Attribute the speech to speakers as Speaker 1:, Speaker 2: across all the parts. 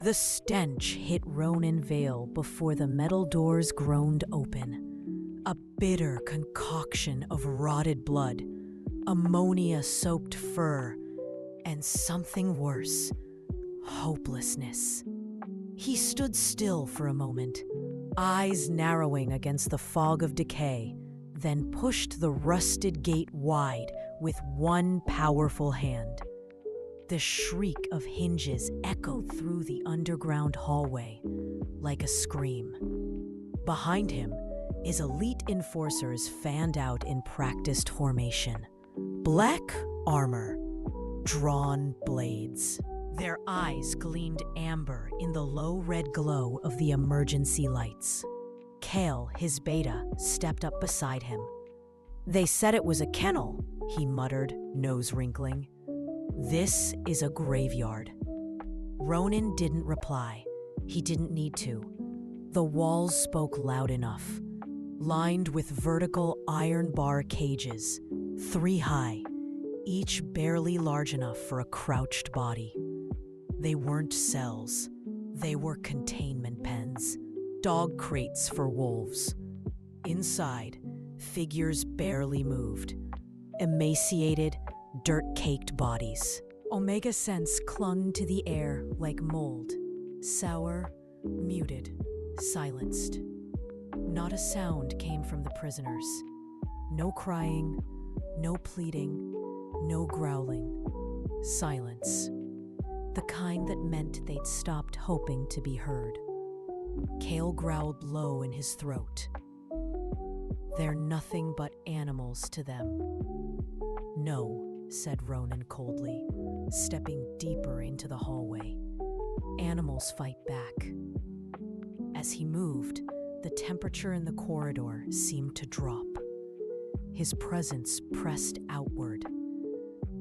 Speaker 1: The stench hit Ronan Vale before the metal doors groaned open. A bitter concoction of rotted blood, ammonia-soaked fur, and something worse, hopelessness. He stood still for a moment, eyes narrowing against the fog of decay, then pushed the rusted gate wide with one powerful hand. The shriek of hinges echoed through the underground hallway like a scream. Behind him, his elite enforcers fanned out in practiced formation. Black armor, drawn blades. Their eyes gleamed amber in the low red glow of the emergency lights. Kale, his beta, stepped up beside him. "They said it was a kennel," he muttered, nose wrinkling. "This is a graveyard." Ronan didn't reply. He didn't need to. The walls spoke loud enough. Lined with vertical iron bar cages, 3 high, each barely large enough for a crouched body. They weren't cells. They were containment pens, dog crates for wolves. Inside, figures barely moved. Emaciated, dirt-caked bodies. Omega scents clung to the air like mold, sour, muted, silenced. Not a sound came from the prisoners. No crying, no pleading, no growling. Silence. The kind that meant they'd stopped hoping to be heard. Kale growled low in his throat. "They're nothing but animals to them." "No," said Ronan coldly, stepping deeper into the hallway. "Animals fight back." As he moved, the temperature in the corridor seemed to drop. His presence pressed outward.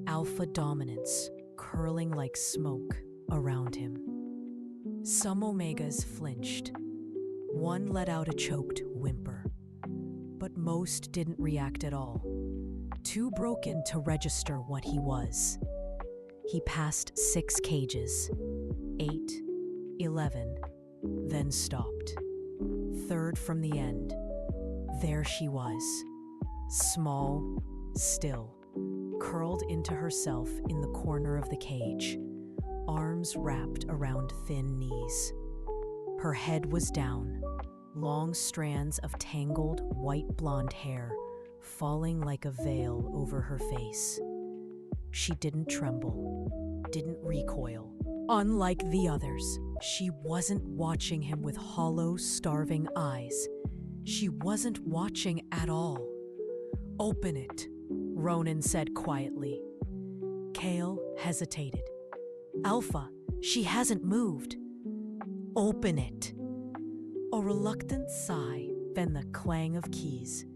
Speaker 1: Alpha dominance curling like smoke around him. Some Omegas flinched. One let out a choked whimper. But most didn't react at all, too broken to register what he was. He passed 6 cages, 8, 11, then stopped. Third from the end, there she was, small, still, curled into herself in the corner of the cage, arms wrapped around thin knees. Her head was down, long strands of tangled white blonde hair falling like a veil over her face. She didn't tremble, didn't recoil. Unlike the others, she wasn't watching him with hollow, starving eyes. She wasn't watching at all. "Open it," Ronan said quietly. Kale hesitated. "Alpha, she hasn't moved." "Open it." A reluctant sigh, then the clang of keys.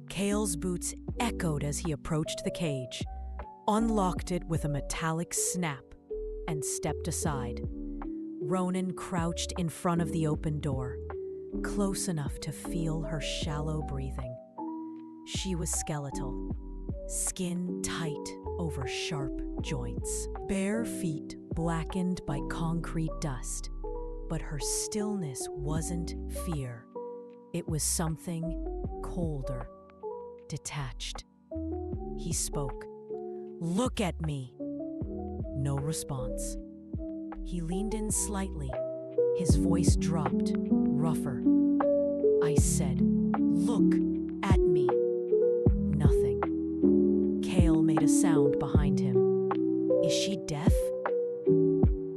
Speaker 1: Kale's boots echoed as he approached the cage, unlocked it with a metallic snap, and stepped aside. Ronan crouched in front of the open door, close enough to feel her shallow breathing. She was skeletal, skin tight over sharp joints, bare feet blackened by concrete dust. But her stillness wasn't fear. It was something colder, detached. He spoke. "Look at me." No response. He leaned in slightly. His voice dropped, rougher. "I said, look at me." Nothing. Kale made a sound behind him. "Is she deaf?"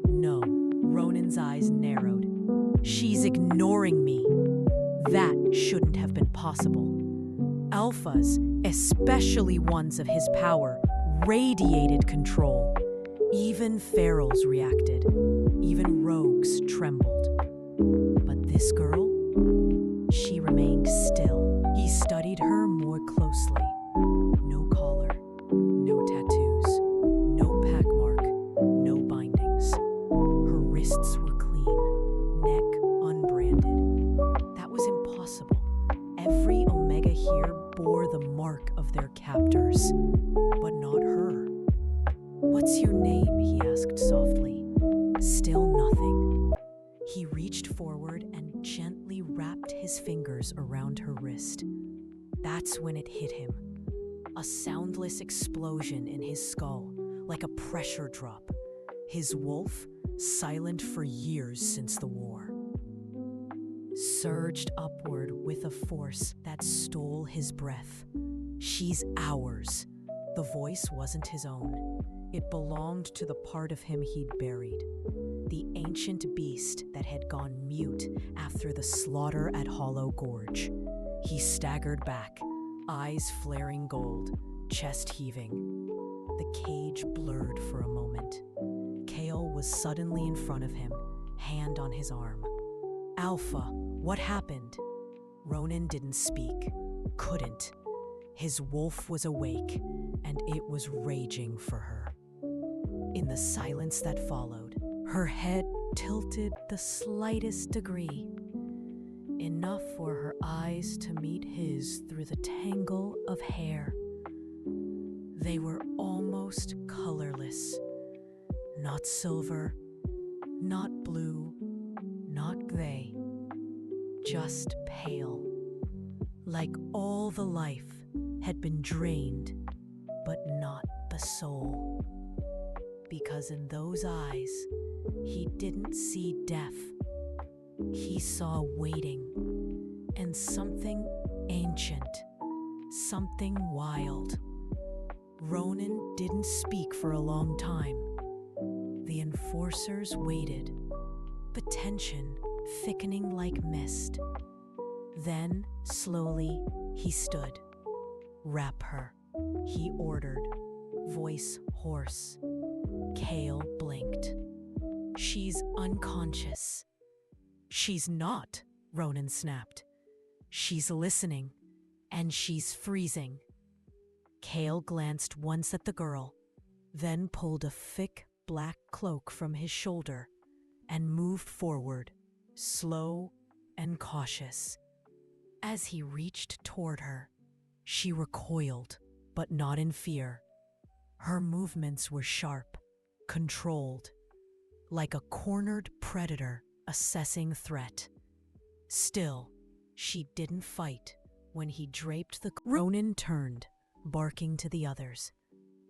Speaker 1: No. Ronan's eyes narrowed. "She's ignoring me." That shouldn't have been possible. Alphas, especially ones of his power, radiated control. Even ferals reacted. Even rogues trembled. But this girl? She remained still. He studied her more closely. No collar, no tattoos, no pack mark, no bindings. Her wrists were clean, neck unbranded. That was impossible. Every Omega here bore the mark of their captors, but not her. "What's your name?" he asked softly. Still nothing. reached forward and gently wrapped his fingers around her wrist. That's when it hit him. A soundless explosion in his skull, like a pressure drop. His wolf, silent for years since the war, surged upward with a force that stole his breath. "She's ours." The voice wasn't his own. It belonged to the part of him he'd buried. The ancient beast that had gone mute after the slaughter at Hollow Gorge. He staggered back, eyes flaring gold, chest heaving. The cage blurred for a moment. Kale was suddenly in front of him, hand on his arm. "Alpha, what happened?" Ronan didn't speak, couldn't. His wolf was awake, and it was raging for her. In the silence that followed, her head tilted the slightest degree, enough for her eyes to meet his through the tangle of hair. They were almost colorless. Not silver, not blue, not gray, just pale. Like all the life had been drained, but not the soul. Because in those eyes, he didn't see death. He saw waiting, and something ancient, something wild. Ronan didn't speak for a long time. The enforcers waited, the tension thickening like mist. Then, slowly, he stood. "Wrap her," he ordered, voice hoarse. Kale blinked. "She's unconscious." "She's not," Ronan snapped. "She's listening, and she's freezing." Kale glanced once at the girl, then pulled a thick black cloak from his shoulder and moved forward, slow and cautious. As he reached toward her, she recoiled, but not in fear. Her movements were sharp, controlled, like a cornered predator assessing threat. Still, she didn't fight when he draped the... Ronan turned, barking to the others.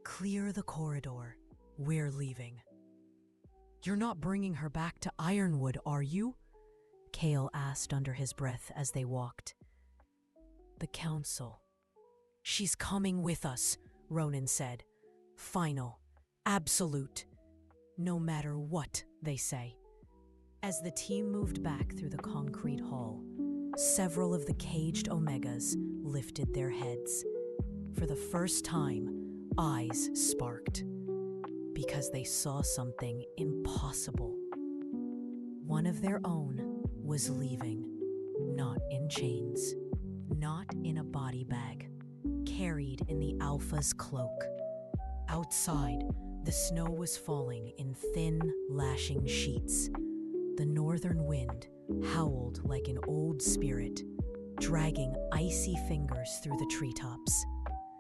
Speaker 1: "Clear the corridor. We're leaving." "You're not bringing her back to Ironwood, are you?" Kale asked under his breath as they walked. "The council." "She's coming with us," Ronan said. "Final. Absolute. No matter what they say." As the team moved back through the concrete hall, several of the caged Omegas lifted their heads. For the first time, eyes sparked, because they saw something impossible. One of their own was leaving, not in chains, not in a body bag, carried in the Alpha's cloak. Outside, the snow was falling in thin, lashing sheets. The northern wind howled like an old spirit, dragging icy fingers through the treetops.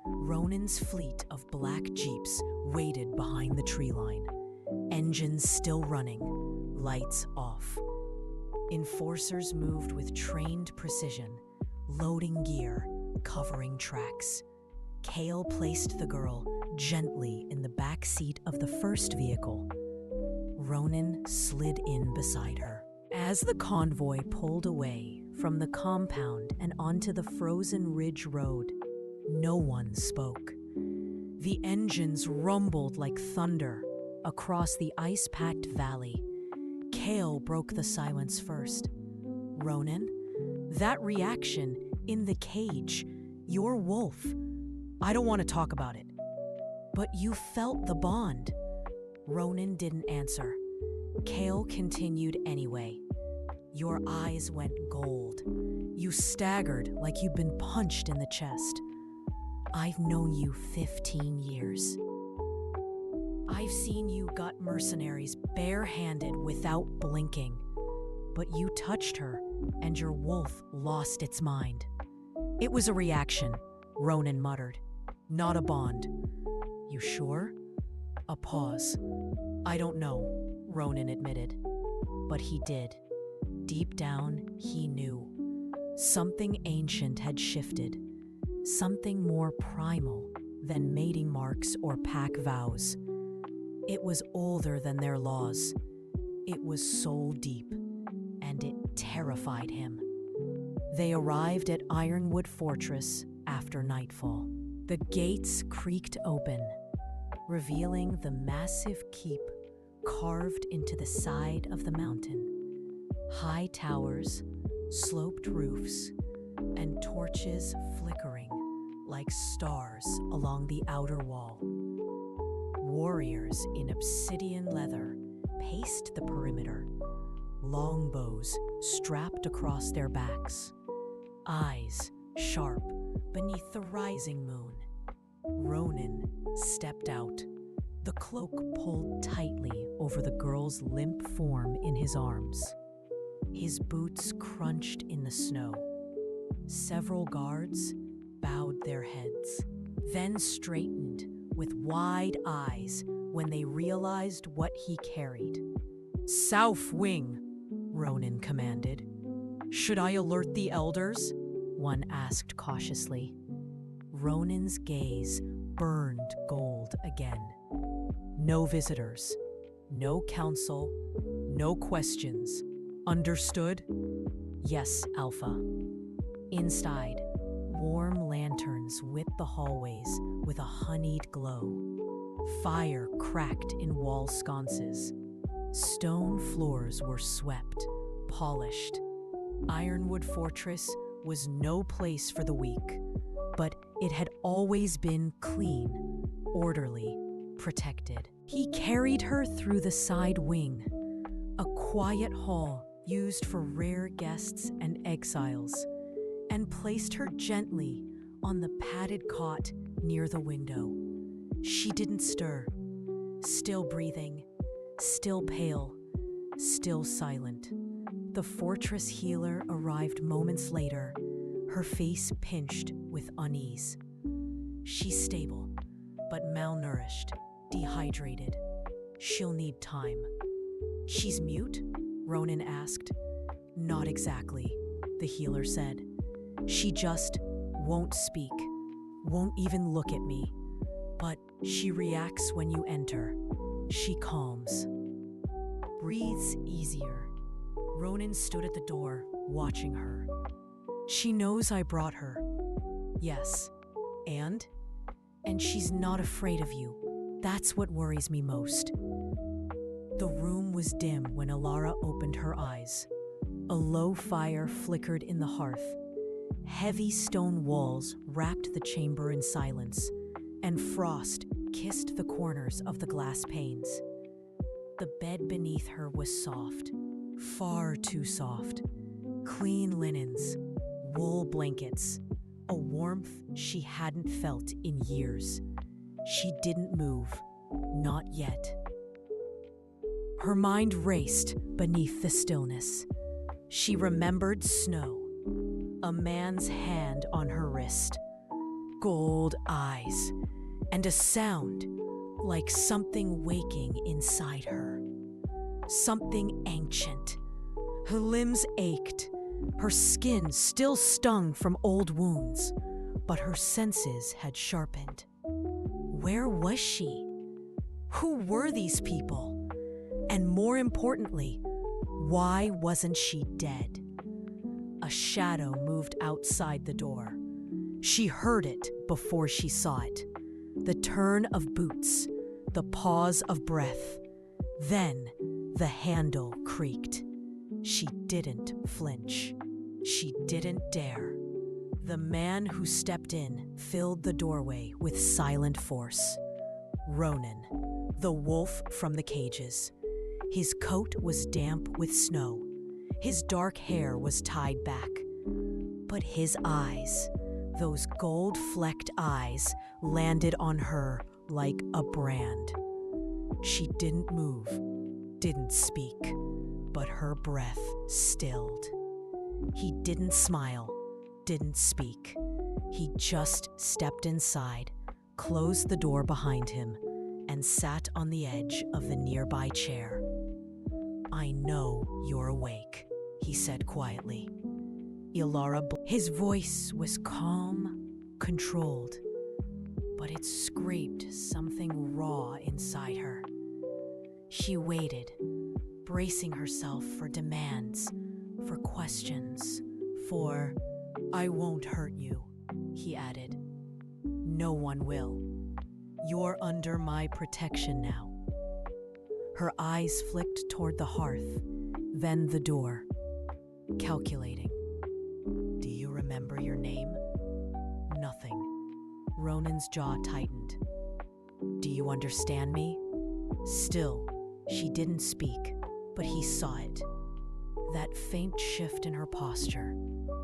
Speaker 1: Ronan's fleet of black jeeps waited behind the tree line, engines still running, lights off. Enforcers moved with trained precision, loading gear, covering tracks. Kale placed the girl gently in the back seat of the first vehicle. Ronan slid in beside her. As the convoy pulled away from the compound and onto the frozen ridge road, no one spoke. The engines rumbled like thunder across the ice-packed valley. Kale broke the silence first. "Ronan, that reaction in the cage, your wolf. I don't want to talk about it. But you felt the bond." Ronan didn't answer. Kale continued anyway. "Your eyes went gold. You staggered like you'd been punched in the chest. I've known you 15 years. I've seen you gut mercenaries barehanded without blinking. But you touched her, and your wolf lost its mind." "It was a reaction," Ronan muttered. "Not a bond." "You sure?" A pause. "I don't know," Ronan admitted. "But he did. Deep down, he knew. Something ancient had shifted. Something more primal than mating marks or pack vows. It was older than their laws. It was soul deep, and it terrified him. They arrived at Ironwood Fortress after nightfall. The gates creaked open, revealing the massive keep carved into the side of the mountain. High towers, sloped roofs, and torches flickering like stars along the outer wall. Warriors in obsidian leather paced the perimeter, longbows strapped across their backs, eyes sharp beneath the rising moon. Ronan stepped out, the cloak pulled tightly over the girl's limp form in his arms. His boots crunched in the snow. Several guards bowed their heads, then straightened with wide eyes when they realized what he carried. "South wing," Ronan commanded. "Should I alert the elders?" one asked cautiously. Ronan's gaze burned gold again. "No visitors, no counsel, no questions. Understood?" "Yes, Alpha." Inside, warm lanterns lit the hallways with a honeyed glow. Fire cracked in wall sconces. Stone floors were swept, polished. Ironwood Fortress was no place for the weak, but it had always been clean, orderly, protected. He carried her through the side wing, a quiet hall used for rare guests and exiles, and placed her gently on the padded cot near the window. She didn't stir, still breathing, still pale, still silent. The fortress healer arrived moments later, her face pinched with unease. "She's stable, but malnourished, dehydrated. She'll need time." "She's mute?" Ronan asked. "Not exactly," the healer said. "She just won't speak, won't even look at me. But she reacts when you enter. She calms. Breathes easier." Ronan stood at the door, watching her. "She knows I brought her." "Yes. And? And she's not afraid of you. That's what worries me most." The room was dim when Elara opened her eyes. A low fire flickered in the hearth. Heavy stone walls wrapped the chamber in silence, and frost kissed the corners of the glass panes. The bed beneath her was soft, far too soft. Clean linens, wool blankets, a warmth she hadn't felt in years. She didn't move, not yet. Her mind raced beneath the stillness. She remembered snow, a man's hand on her wrist, gold eyes, and a sound like something waking inside her. Something ancient. Her limbs ached, her skin still stung from old wounds, but her senses had sharpened. Where was she? Who were these people? And more importantly, why wasn't she dead? A shadow moved outside the door. She heard it before she saw it. The turn of boots, the pause of breath. Then the handle creaked. She didn't flinch. She didn't dare. The man who stepped in filled the doorway with silent force. Ronan, the wolf from the cages. His coat was damp with snow. His dark hair was tied back. But his eyes, those gold-flecked eyes, landed on her like a brand. She didn't move, didn't speak, but her breath stilled. He didn't smile, didn't speak. He just stepped inside, closed the door behind him, and sat on the edge of the nearby chair. "I know you're awake," he said quietly. His voice was calm, controlled, but it scraped something raw inside her. She waited, bracing herself for demands, for questions, for, "I won't hurt you," he added. "No one will. You're under my protection now." Her eyes flicked toward the hearth, then the door, calculating. "Do you remember your name?" Nothing. Ronan's jaw tightened. "Do you understand me?" Still, she didn't speak, but he saw it. That faint shift in her posture,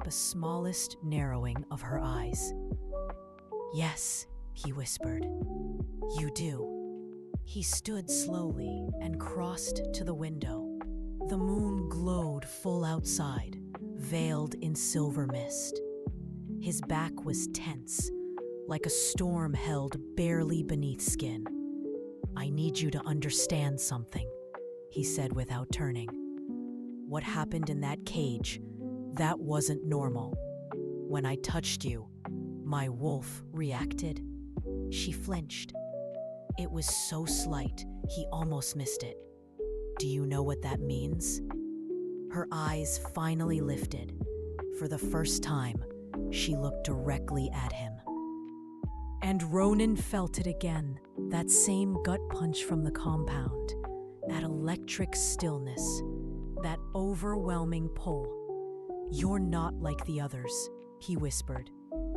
Speaker 1: the smallest narrowing of her eyes. "Yes," he whispered. "You do." He stood slowly and crossed to the window. The moon glowed full outside, veiled in silver mist. His back was tense, like a storm held barely beneath skin. "I need you to understand something," he said without turning. "What happened in that cage, that wasn't normal. When I touched you, my wolf reacted." She flinched. It was so slight, he almost missed it. "Do you know what that means?" Her eyes finally lifted. For the first time, she looked directly at him. And Ronan felt it again, that same gut punch from the compound, that electric stillness, that overwhelming pull. "You're not like the others," he whispered.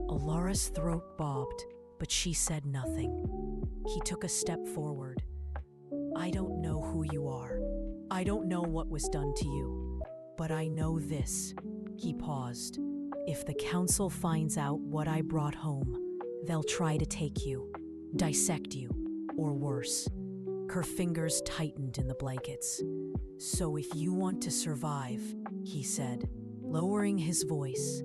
Speaker 1: Elara's throat bobbed, but she said nothing. He took a step forward. "I don't know who you are. I don't know what was done to you. But I know this." He paused. "If the council finds out what I brought home, they'll try to take you, dissect you, or worse." Her fingers tightened in the blankets. "So if you want to survive," he said, lowering his voice,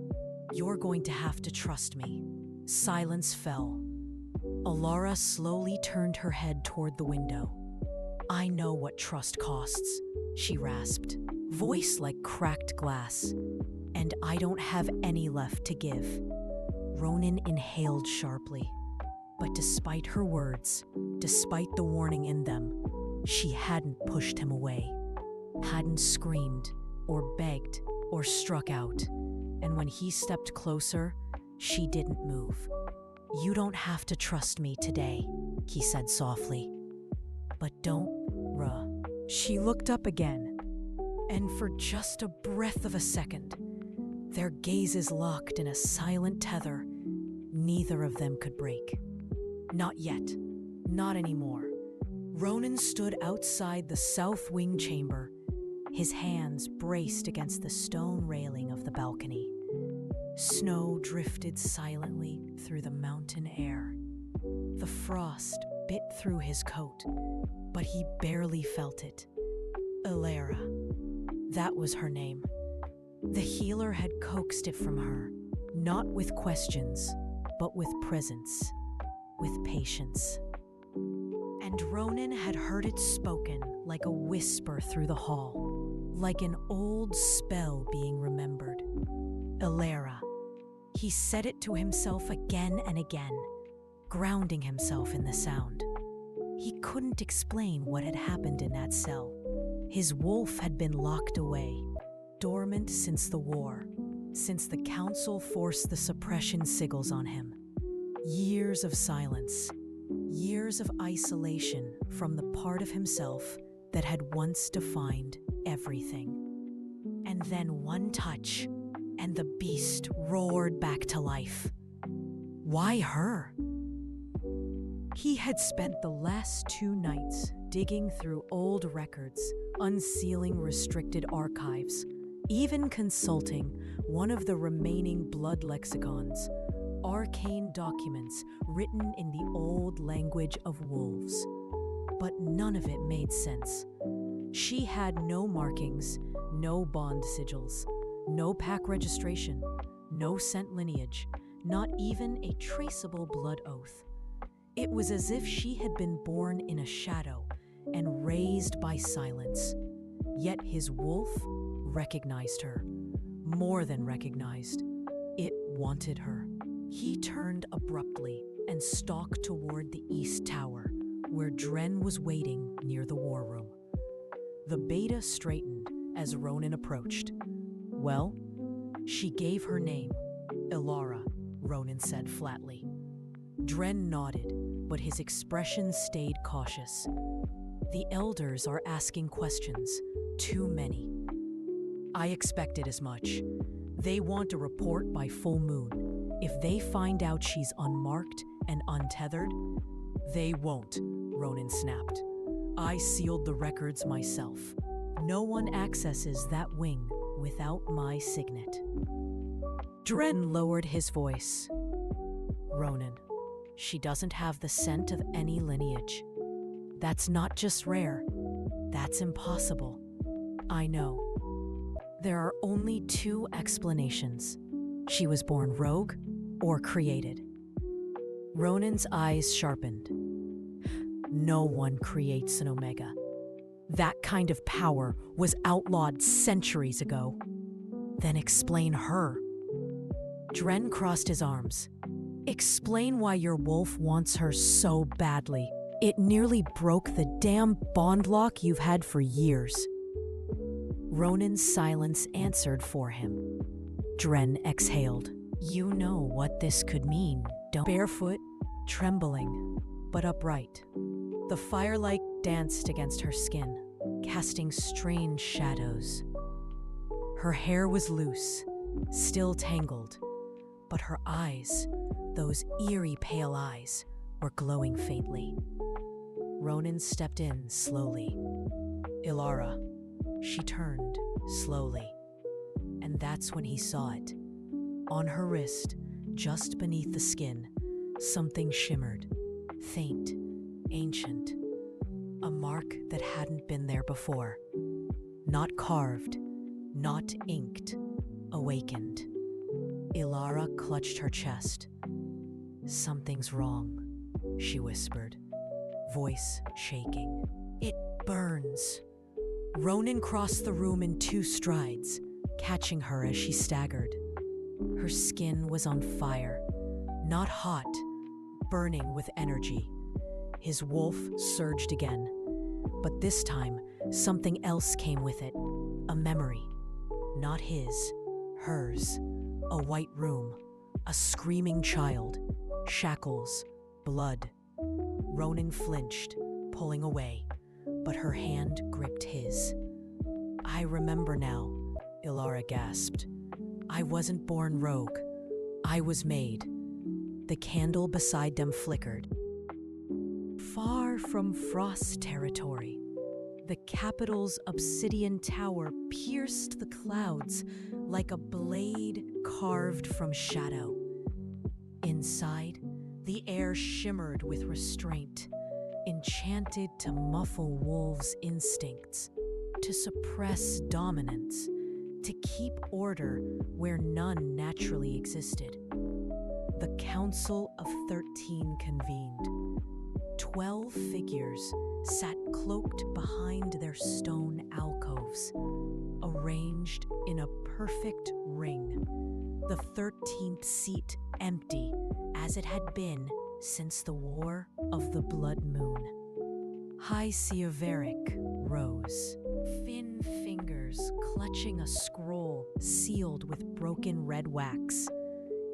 Speaker 1: "you're going to have to trust me." Silence fell. Elara slowly turned her head toward the window. "I know what trust costs," she rasped, voice like cracked glass. "And I don't have any left to give." Ronan inhaled sharply. But despite her words, despite the warning in them, she hadn't pushed him away, hadn't screamed or begged or struck out. And when he stepped closer, she didn't move. "You don't have to trust me today," he said softly. "But don't, Ruh." She looked up again, and for just a breath of a second, their gazes locked in a silent tether neither of them could break. Not yet. Not anymore. Ronan stood outside the south wing chamber, his hands braced against the stone railing of the balcony. Snow drifted silently through the mountain air. The frost bit through his coat, but he barely felt it. Elara. That was her name. The healer had coaxed it from her, not with questions, but with presence, with patience. And Ronan had heard it spoken like a whisper through the hall, like an old spell being remembered. Elara. He said it to himself again and again, grounding himself in the sound. He couldn't explain what had happened in that cell. His wolf had been locked away, dormant since the war, since the council forced the suppression sigils on him. Years of silence, years of isolation from the part of himself that had once defined everything. And then one touch, and the beast roared back to life. Why her? He had spent the last 2 nights digging through old records, unsealing restricted archives, even consulting one of the remaining blood lexicons, arcane documents written in the old language of wolves. But none of it made sense. She had no markings, no bond sigils, no pack registration, no scent lineage, not even a traceable blood oath. It was as if she had been born in a shadow and raised by silence. Yet his wolf recognized her. More than recognized. It wanted her. He turned abruptly and stalked toward the East Tower, where Dren was waiting near the war room. The beta straightened as Ronan approached. Well, she gave her name. Elara, Ronan said flatly. Dren nodded, but his expression stayed cautious. The elders are asking questions. Too many. I expected as much. They want a report by full moon. If they find out she's unmarked and untethered, they won't, Ronan snapped. I sealed the records myself. No one accesses that wing without my signet. Dren lowered his voice. Ronan, she doesn't have the scent of any lineage. That's not just rare. That's impossible. I know. There are only two explanations. She was born rogue or created. Ronan's eyes sharpened. No one creates an Omega. That kind of power was outlawed centuries ago. Then explain her. Dren crossed his arms. Explain why your wolf wants her so badly. It nearly broke the damn bond lock you've had for years. Ronan's silence answered for him. Dren exhaled. You know what this could mean, don't? Barefoot, trembling, but upright. The firelight danced against her skin, casting strange shadows. Her hair was loose, still tangled, but her eyes, those eerie pale eyes, were glowing faintly. Ronan stepped in slowly. Elara. She turned slowly, and that's when he saw it. On her wrist, just beneath the skin, something shimmered, faint, ancient, a mark that hadn't been there before. Not carved, not inked, awakened. Elara clutched her chest. Something's wrong, she whispered, voice shaking. It burns. Ronan crossed the room in 2 strides, catching her as she staggered. Her skin was on fire, not hot, burning with energy. His wolf surged again, but this time something else came with it, a memory. Not his, hers. A white room, a screaming child, shackles, blood. Ronan flinched, pulling away, but her hand gripped his. I remember now, Elara gasped. I wasn't born rogue. I was made. The candle beside them flickered. Far from Frost territory, the capital's obsidian tower pierced the clouds like a blade carved from shadow. Inside, the air shimmered with restraint, enchanted to muffle wolves' instincts, to suppress dominance, to keep order where none naturally existed. The Council of 13 convened. 12 figures sat cloaked behind their stone alcoves, arranged in a perfect ring, the 13th seat empty as it had been since the War of the Blood Moon. High Sieveric rose, thin fingers clutching a scroll sealed with broken red wax.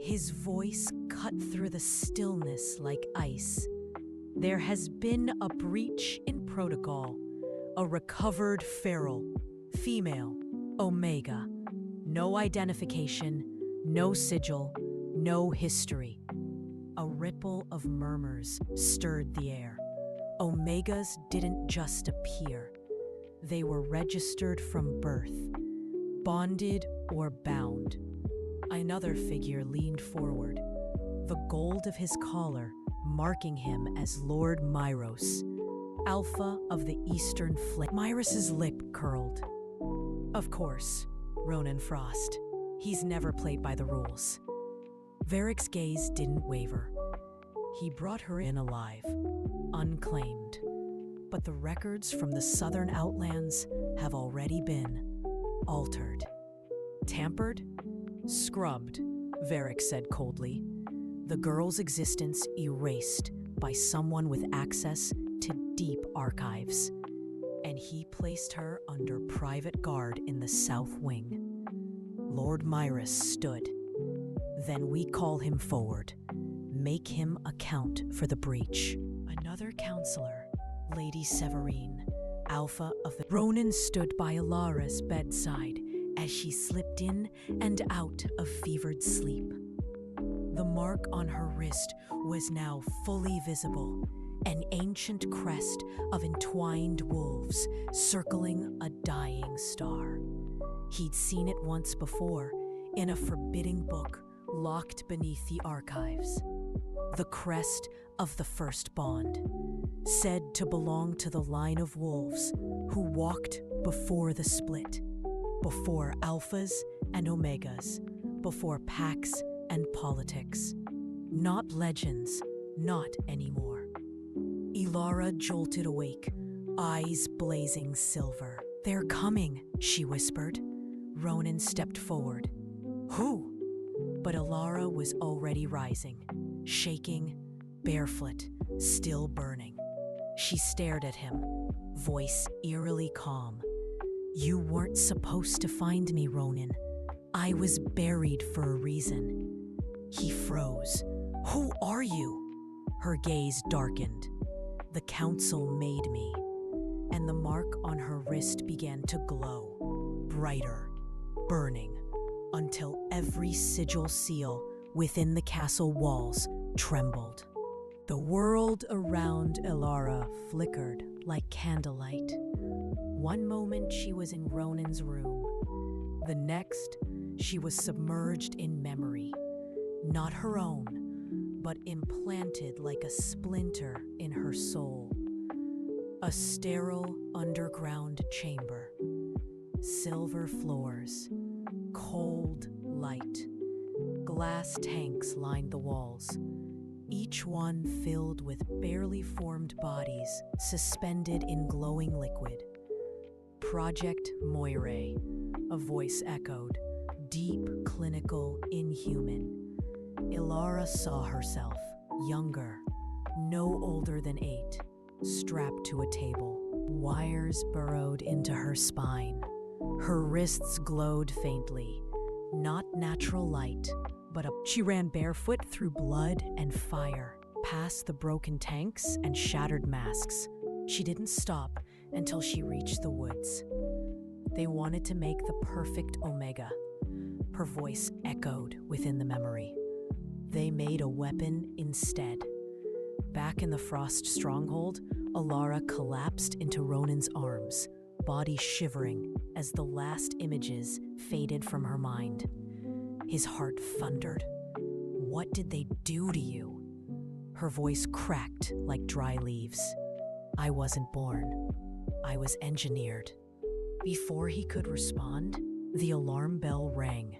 Speaker 1: His voice cut through the stillness like ice. There has been a breach in protocol. A recovered feral, female, Omega. No identification, no sigil, no history. A ripple of murmurs stirred the air. Omegas didn't just appear. They were registered from birth, bonded or bound. Another figure leaned forward, the gold of his collar marking him as Lord Myros, Alpha of the Eastern Flame. Myros's lip curled. Of course, Ronan Frost. He's never played by the rules. Varric's gaze didn't waver. He brought her in alive, unclaimed. But the records from the southern outlands have already been. altered. Tampered? Scrubbed, Varric said coldly. The girl's existence erased by someone with access to deep archives. And he placed her under private guard in the south wing. Lord Myrus stood. Then we call him forward. Make him account for the breach. Another counselor, Lady Severine, Alpha of the... Ronan stood by Elara's bedside as she slipped in and out of fevered sleep. The mark on her wrist was now fully visible, an ancient crest of entwined wolves circling a dying star. He'd seen it once before in a forbidding book locked beneath the archives. The crest of the first bond, said to belong to the line of wolves who walked before the split, before alphas and omegas, before packs and politics. Not legends, not anymore. Elara jolted awake, eyes blazing silver. "They're coming," she whispered. Ronan stepped forward. "Who?" But Elara was already rising, shaking, barefoot, still burning. She stared at him, voice eerily calm. "You weren't supposed to find me, Ronan. I was buried for a reason." He froze. "Who are you?" Her gaze darkened. "The council made me." And the mark on her wrist began to glow, brighter, burning, until every sigil seal within the castle walls trembled. The world around Elara flickered like candlelight. One moment she was in Ronan's room. The next, she was submerged in memory. Not her own, but implanted like a splinter in her soul. A sterile underground chamber. Silver floors. Cold light. Glass tanks lined the walls, each one filled with barely formed bodies suspended in glowing liquid. "Project Moirae," a voice echoed, deep, clinical, inhuman. Elara saw herself, younger, no older than 8, strapped to a table. Wires burrowed into her spine. Her wrists glowed faintly. Not natural light, but she ran barefoot through blood and fire, past the broken tanks and shattered masks. She didn't stop until she reached the woods. They wanted to make the perfect Omega. Her voice echoed within the memory. They made a weapon instead. Back in the Frost stronghold, Elara collapsed into Ronan's arms, body shivering as the last images faded from her mind. His heart thundered. "What did they do to you?" Her voice cracked like dry leaves. "I wasn't born. I was engineered." Before he could respond, the alarm bell rang.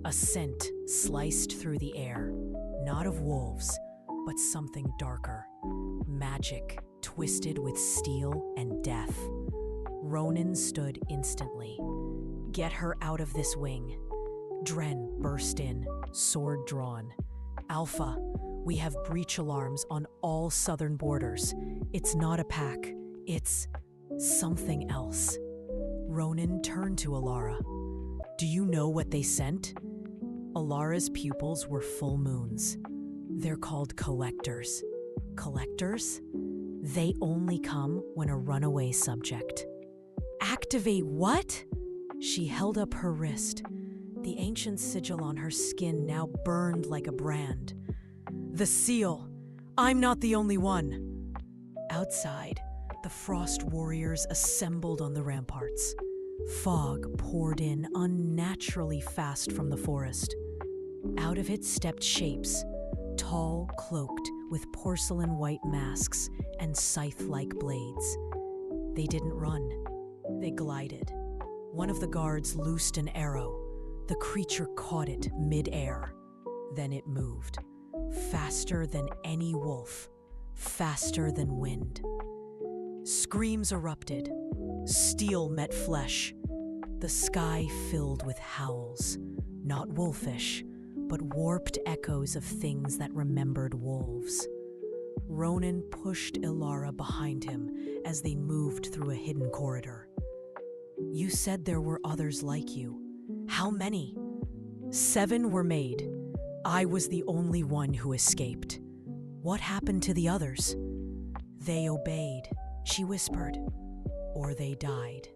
Speaker 1: A scent sliced through the air, not of wolves, but something darker. Magic twisted with steel and death. Ronan stood instantly. "Get her out of this wing." Dren burst in, sword drawn. "Alpha, we have breach alarms on all southern borders. It's not a pack. It's something else." Ronan turned to Elara. "Do you know what they sent?" Alara's pupils were full moons. "They're called collectors." "Collectors?" "They only come when a runaway subject." "Activate what?" She held up her wrist. The ancient sigil on her skin now burned like a brand. "The seal! I'm not the only one!" Outside, the Frost warriors assembled on the ramparts. Fog poured in unnaturally fast from the forest. Out of it stepped shapes, tall, cloaked with porcelain-white masks and scythe-like blades. They didn't run. They glided. One of the guards loosed an arrow. The creature caught it mid-air. Then it moved. Faster than any wolf. Faster than wind. Screams erupted. Steel met flesh. The sky filled with howls, not wolfish, but warped echoes of things that remembered wolves. Ronan pushed Elara behind him as they moved through a hidden corridor. You said there were others like you. How many? 7 were made. I was the only one who escaped. What happened to the others? They obeyed, she whispered, or they died.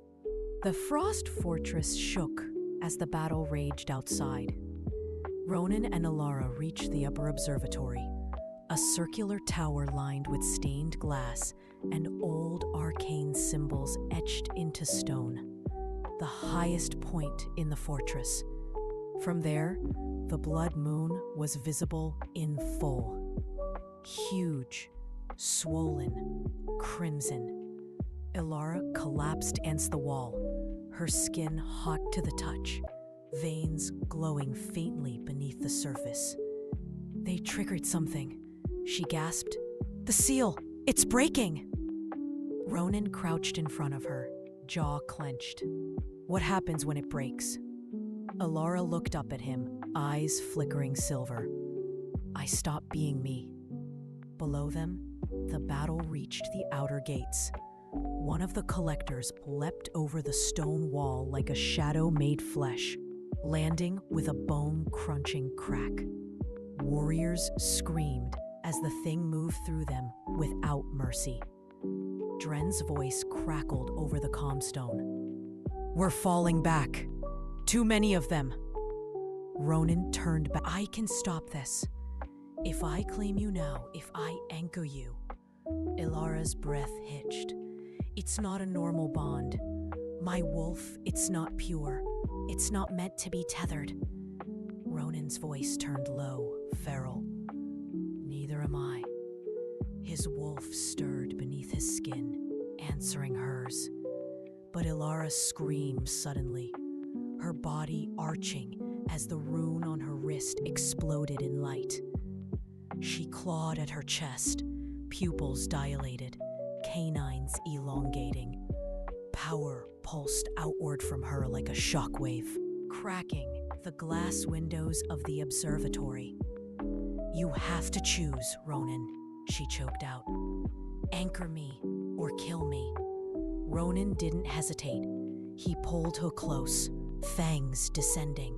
Speaker 1: The frost fortress shook as the battle raged outside. Ronan and Elara reached the upper observatory, a circular tower lined with stained glass and old arcane symbols etched into stone, the highest point in the fortress. From there, the blood moon was visible in full. Huge, swollen, crimson. Elara collapsed against the wall, her skin hot to the touch, veins glowing faintly beneath the surface. They triggered something, she gasped. The seal! It's breaking! Ronan crouched in front of her, jaw clenched. What happens when it breaks? Elara looked up at him, eyes flickering silver. I stopped being me. Below them, the battle reached the outer gates. One of the collectors leapt over the stone wall like a shadow made flesh, landing with a bone-crunching crack. Warriors screamed as the thing moved through them without mercy. Dren's voice crackled over the commstone. We're falling back. Too many of them. Ronan turned back. I can stop this. If I claim you now, if I anchor you. Elara's breath hitched. It's not a normal bond. My wolf, it's not pure. It's not meant to be tethered. Ronan's voice turned low, feral. Neither am I. His wolf stirred beneath his skin, answering hers. But Elara screamed suddenly, her body arching as the rune on her wrist exploded in light. She clawed at her chest, pupils dilated, canines elongating. Power pulsed outward from her like a shockwave, cracking the glass windows of the observatory. You have to choose, Ronan, she choked out. Anchor me or kill me. Ronan didn't hesitate. He pulled her close, fangs descending.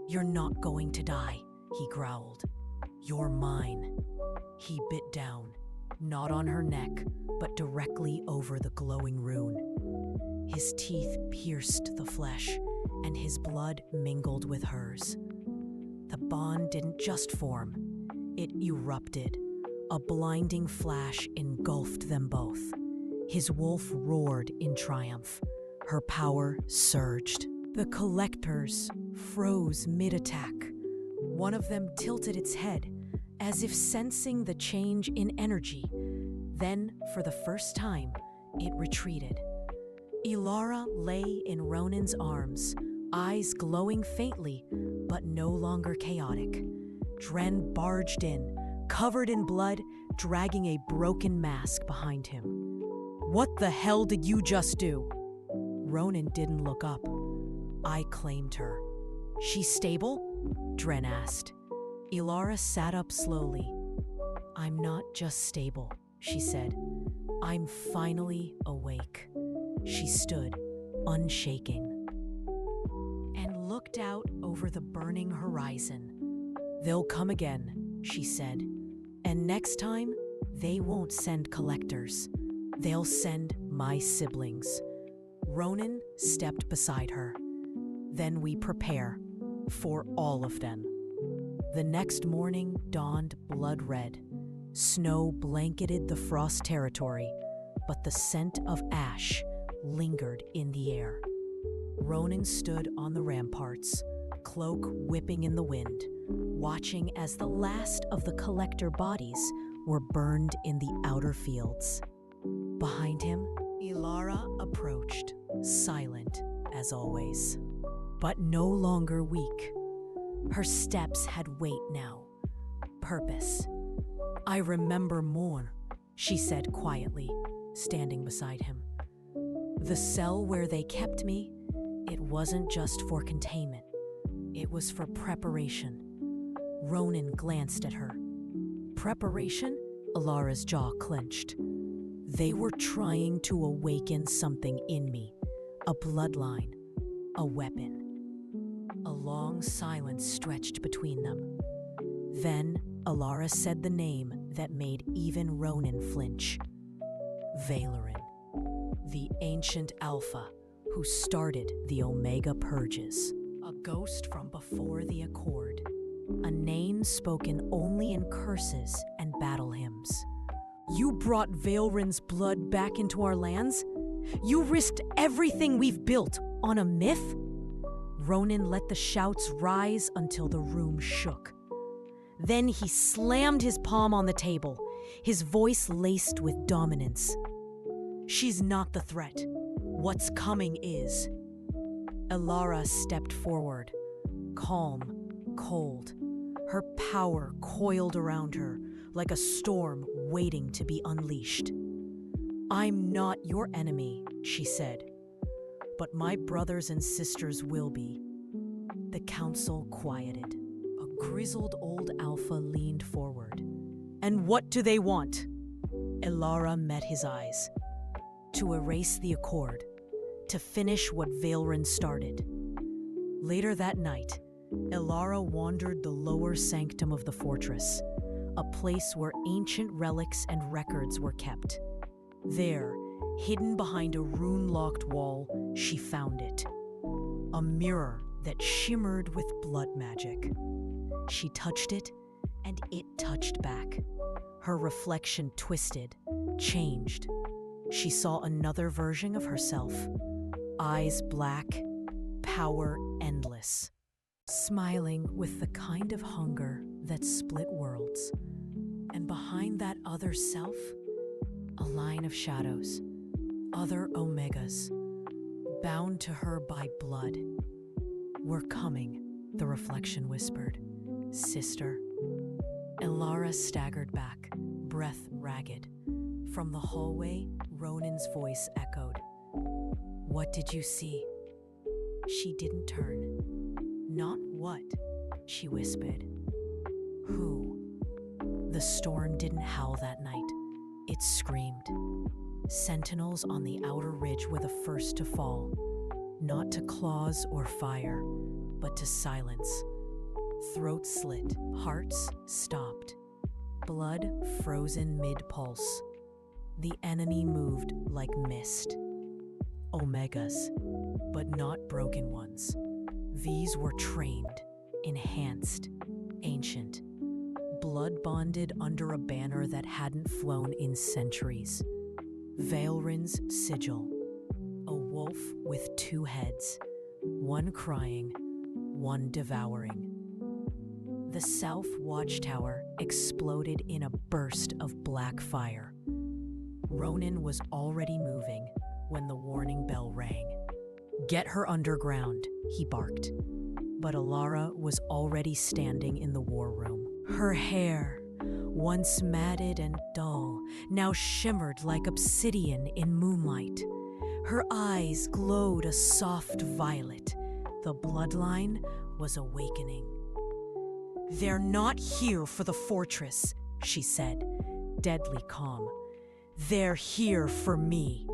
Speaker 1: You're not going to die, he growled. You're mine. He bit down, not on her neck, but directly over the glowing rune. His teeth pierced the flesh, and his blood mingled with hers. The bond didn't just form, it erupted. A blinding flash engulfed them both. His wolf roared in triumph. Her power surged. The collectors froze mid-attack. One of them tilted its head, as if sensing the change in energy. Then, for the first time, it retreated. Elara lay in Ronan's arms, eyes glowing faintly, but no longer chaotic. Dren barged in, covered in blood, dragging a broken mask behind him. What the hell did you just do? Ronan didn't look up. I claimed her. She's stable? Dren asked. Elara sat up slowly. I'm not just stable, she said. I'm finally awake. She stood, unshaking, and looked out over the burning horizon. They'll come again, she said. And next time, they won't send collectors. They'll send my siblings. Ronan stepped beside her. Then we prepare for all of them. The next morning dawned blood red. Snow blanketed the frost territory, but the scent of ash lingered in the air. Ronan stood on the ramparts, cloak whipping in the wind, watching as the last of the collector bodies were burned in the outer fields. Behind him, Elara approached, silent as always, but no longer weak. Her steps had weight now, purpose. I remember more, she said quietly, standing beside him. The cell where they kept me, It wasn't just for containment. It was for preparation. Ronan glanced at her. Preparation? Elara's jaw clenched. They were trying to awaken something in me. A bloodline. A weapon. A long silence stretched between them. Then, Elara said the name that made even Ronan flinch. Valerin. The ancient Alpha who started the Omega Purges. A ghost from before the Accord. A name spoken only in curses and battle hymns. You brought Valerin's blood back into our lands? You risked everything we've built on a myth? Ronan let the shouts rise until the room shook. Then he slammed his palm on the table, his voice laced with dominance. She's not the threat. What's coming is. Elara stepped forward, calm, cold. Her power coiled around her like a storm waiting to be unleashed. I'm not your enemy, she said, but my brothers and sisters will be. The council quieted. A grizzled old alpha leaned forward. And what do they want? Elara met his eyes. To erase the Accord. To finish what Valerin started. Later that night, Elara wandered the lower sanctum of the fortress, a place where ancient relics and records were kept. There, hidden behind a rune-locked wall, she found it. A mirror that shimmered with blood magic. She touched it, and it touched back. Her reflection twisted, changed. She saw another version of herself. Eyes black, power endless. Smiling with the kind of hunger that split worlds. And behind that other self, a line of shadows, other Omegas, bound to her by blood. We're coming, the reflection whispered. Sister. Elara staggered back, breath ragged. From the hallway, Ronan's voice echoed. What did you see? She didn't turn. Not what, she whispered. Who? The storm didn't howl that night. It screamed. Sentinels on the outer ridge were the first to fall. Not to claws or fire, but to silence. Throats slit, hearts stopped. Blood frozen mid-pulse. The enemy moved like mist. Omegas, but not broken ones. These were trained, enhanced, ancient, blood-bonded under a banner that hadn't flown in centuries. Valerin's sigil, a wolf with two heads, one crying, one devouring. The south watchtower exploded in a burst of black fire. Ronan was already moving when the warning bell rang. Get her underground, he barked. But Elara was already standing in the war room. Her hair, once matted and dull, now shimmered like obsidian in moonlight. Her eyes glowed a soft violet. The bloodline was awakening. They're not here for the fortress, she said, deadly calm. They're here for me.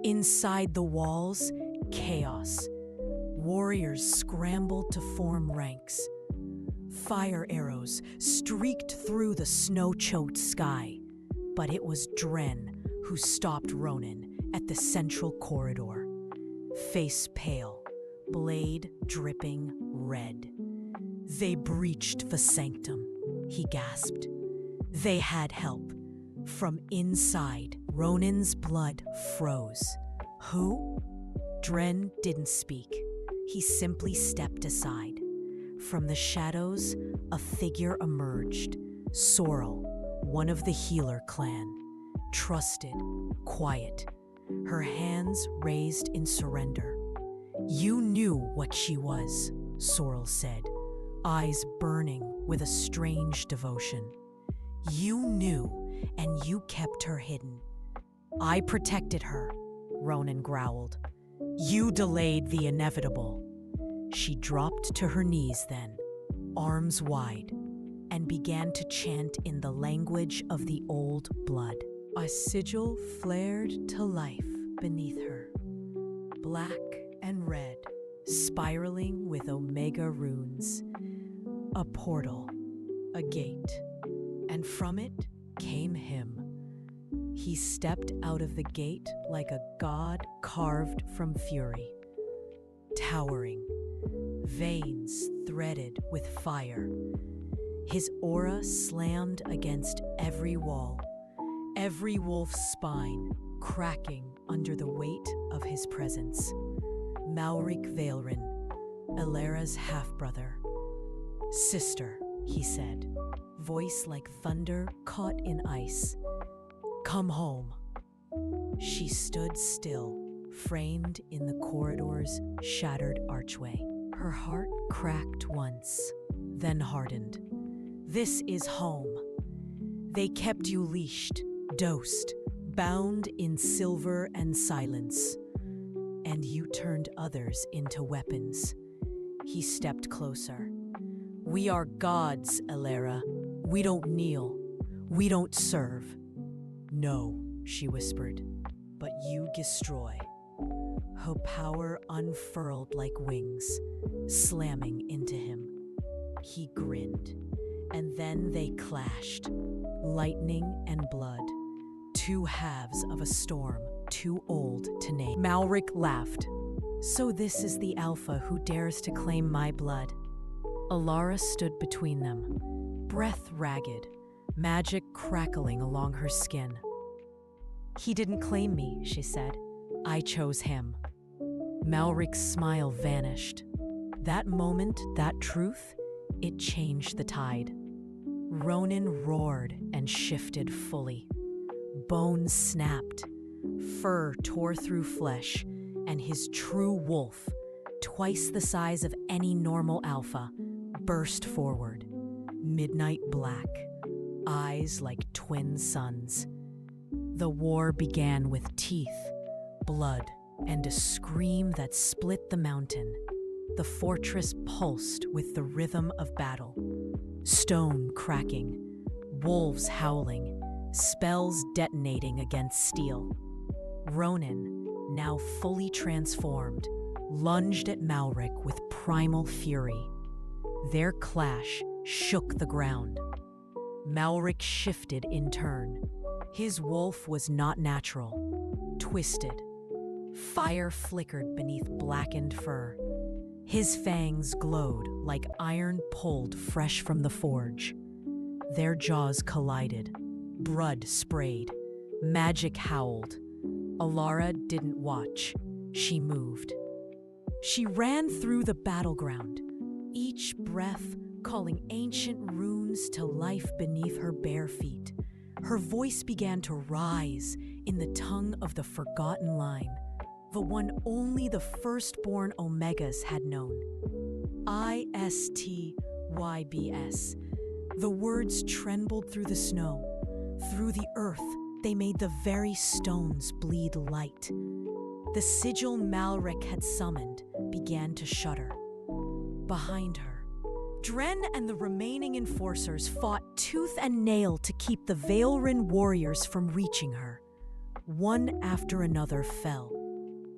Speaker 1: Inside the walls, chaos. Warriors scrambled to form ranks. Fire arrows streaked through the snow-choked sky. But it was Dren who stopped Ronan at the central corridor. Face pale, blade dripping red. They breached the sanctum, he gasped. They had help. From inside, Ronan's blood froze. Who? Dren didn't speak. He simply stepped aside. From the shadows, a figure emerged. Sorrel, one of the healer clan. Trusted, quiet. Her hands raised in surrender. You knew what she was, Sorrel said, eyes burning with a strange devotion. You knew, and you kept her hidden. I protected her, Ronan growled. You delayed the inevitable. She dropped to her knees then, arms wide, and began to chant in the language of the old blood. A sigil flared to life beneath her, black and red, spiraling with omega runes. A portal, a gate, and from it came him. He stepped out of the gate like a god carved from fury, towering, veins threaded with fire. His aura slammed against every wall, every wolf's spine cracking under the weight of his presence. Malric Vaelrin, Elara's half-brother. "Sister," he said, voice like thunder caught in ice. "Come home." She stood still, framed in the corridor's shattered archway. Her heart cracked once, then hardened. This is home. They kept you leashed, dosed, bound in silver and silence. And you turned others into weapons. He stepped closer. "We are gods, Elara. We don't kneel. We don't serve." "No," she whispered, "but you destroy." Her power unfurled like wings, slamming into him. He grinned, and then they clashed, lightning and blood, two halves of a storm too old to name. Malric laughed. "So this is the Alpha who dares to claim my blood." Elara stood between them, breath ragged, magic crackling along her skin. "He didn't claim me," she said. "I chose him." Malric's smile vanished. That moment, that truth, it changed the tide. Ronan roared and shifted fully. Bones snapped, fur tore through flesh, and his true wolf, twice the size of any normal alpha, burst forward, midnight black, eyes like twin suns. The war began with teeth, blood, and a scream that split the mountain. The fortress pulsed with the rhythm of battle, stone cracking, wolves howling, spells detonating against steel. Ronan, now fully transformed, lunged at Malric with primal fury. Their clash shook the ground. Malric shifted in turn. His wolf was not natural, twisted. Fire flickered beneath blackened fur. His fangs glowed like iron pulled fresh from the forge. Their jaws collided. Blood sprayed. Magic howled. Elara didn't watch. She moved. She ran through the battleground, each breath calling ancient runes to life beneath her bare feet. Her voice began to rise in the tongue of the forgotten line, the one only the firstborn Omegas had known. ISTYBS. The words trembled through the snow. Through the earth, they made the very stones bleed light. The sigil Malric had summoned began to shudder. Behind her, Dren and the remaining enforcers fought tooth and nail to keep the Vaelrin warriors from reaching her. One after another fell,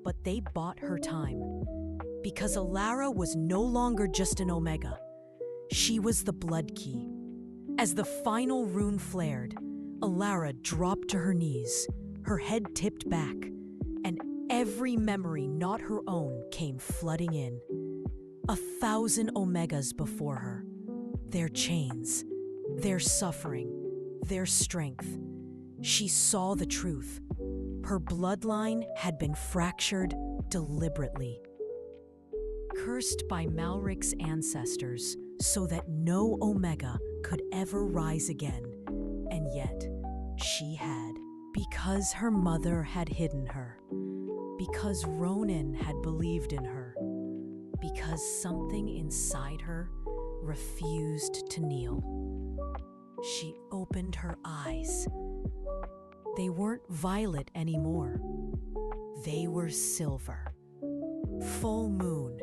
Speaker 1: but they bought her time. Because Elara was no longer just an Omega. She was the blood key. As the final rune flared, Elara dropped to her knees, her head tipped back, and every memory not her own came flooding in. 1,000 Omegas before her, their chains, their suffering, their strength. She saw the truth. Her bloodline had been fractured deliberately. Cursed by Malric's ancestors so that no Omega could ever rise again, and yet she had. Because her mother had hidden her, because Ronan had believed in her, because something inside her refused to kneel. She opened her eyes. They weren't violet anymore. They were silver, Full moon,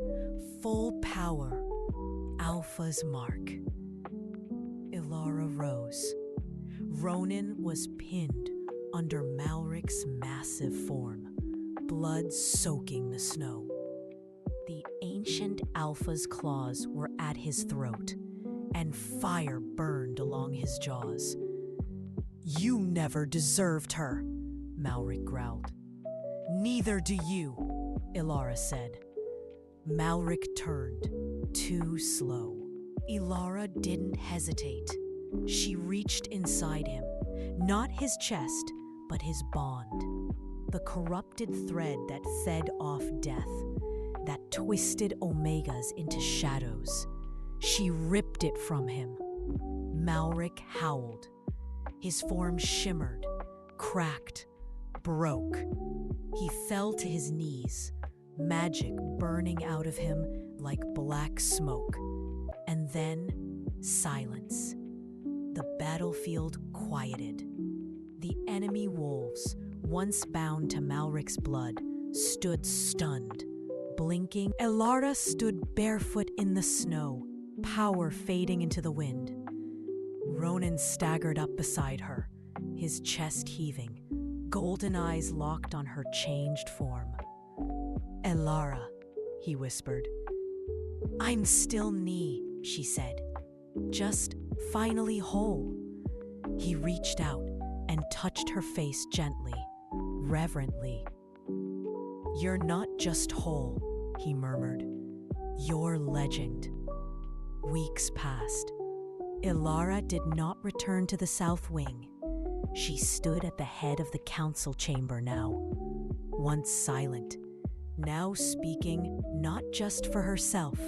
Speaker 1: full power, Alpha's mark. Elara rose. Ronan was pinned under Malric's massive form, blood soaking the snow. The ancient Alpha's claws were at his throat, and fire burned along his jaws. "You never deserved her," Malric growled. "Neither do you," Elara said. Malric turned, too slow. Elara didn't hesitate. She reached inside him, not his chest, but his bond. The corrupted thread that fed off death, that twisted Omegas into shadows. She ripped it from him. Malric howled. His form shimmered, cracked, broke. He fell to his knees, magic burning out of him like black smoke. And then, silence. The battlefield quieted. The enemy wolves, once bound to Malric's blood, stood stunned, blinking. Elara stood barefoot in the snow, power fading into the wind. Ronan staggered up beside her, his chest heaving, golden eyes locked on her changed form. "Elara," he whispered. "I'm still knee," she said. "Just finally whole." He reached out and touched her face gently, reverently. "You're not just whole," he murmured. "You're legend." Weeks passed. Elara did not return to the South Wing. She stood at the head of the council chamber now, once silent, now speaking not just for herself,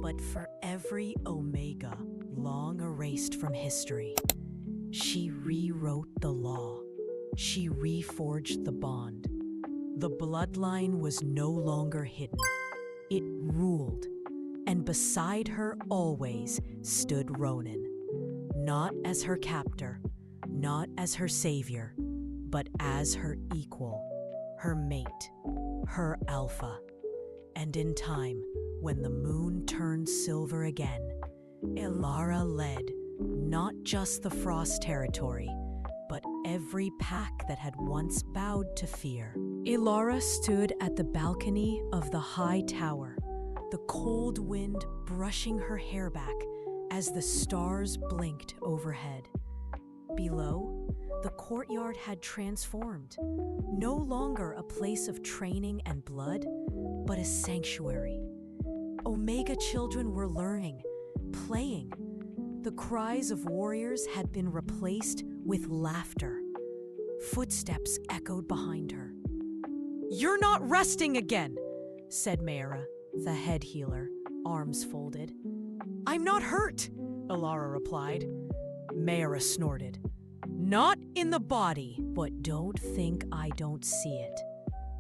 Speaker 1: but for every Omega long erased from history. She rewrote the law. She reforged the bond. The bloodline was no longer hidden. It ruled, and beside her always stood Ronan, not as her captor, not as her savior, but as her equal, her mate, her alpha. And in time, when the moon turned silver again, Elara led not just the Frost territory, but every pack that had once bowed to fear. Elara stood at the balcony of the high tower, the cold wind brushing her hair back as the stars blinked overhead. Below, the courtyard had transformed, no longer a place of training and blood, but a sanctuary. Omega children were learning, playing. The cries of warriors had been replaced with laughter. Footsteps echoed behind her. "You're not resting again," said Mayra, the head healer, arms folded. "I'm not hurt," Elara replied. Mayra snorted. "Not in the body, but don't think I don't see it.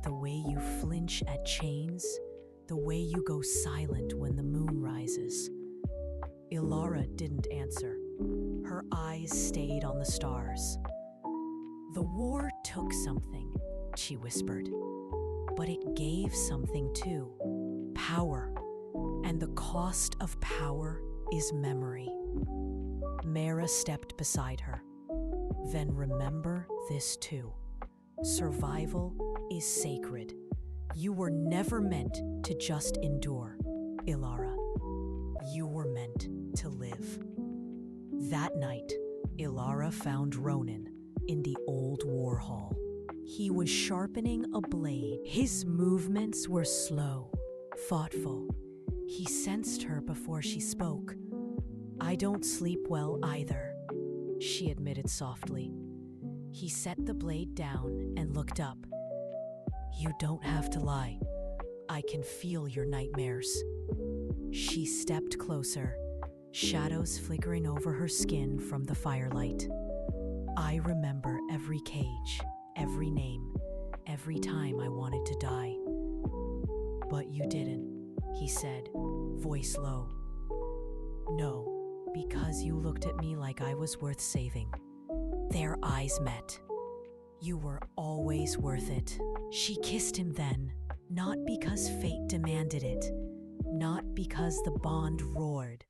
Speaker 1: The way you flinch at chains, the way you go silent when the moon rises." Elara didn't answer. Her eyes stayed on the stars. "The war took something," she whispered. "But it gave something too. Power. And the cost of power is memory." Mayra stepped beside her. "Then remember this too. Survival is sacred. You were never meant to just endure, Elara. You were meant to live." That night, Elara found Ronan in the old war hall. He was sharpening a blade. His movements were slow, thoughtful. He sensed her before she spoke. "I don't sleep well either," she admitted softly. He set the blade down and looked up. "You don't have to lie. I can feel your nightmares." She stepped closer, shadows flickering over her skin from the firelight. "I remember every cage, every name, every time I wanted to die." "But you didn't," he said, voice low. "No, because you looked at me like I was worth saving." Their eyes met. "You were always worth it." She kissed him then, Not because fate demanded it, not because the bond roared,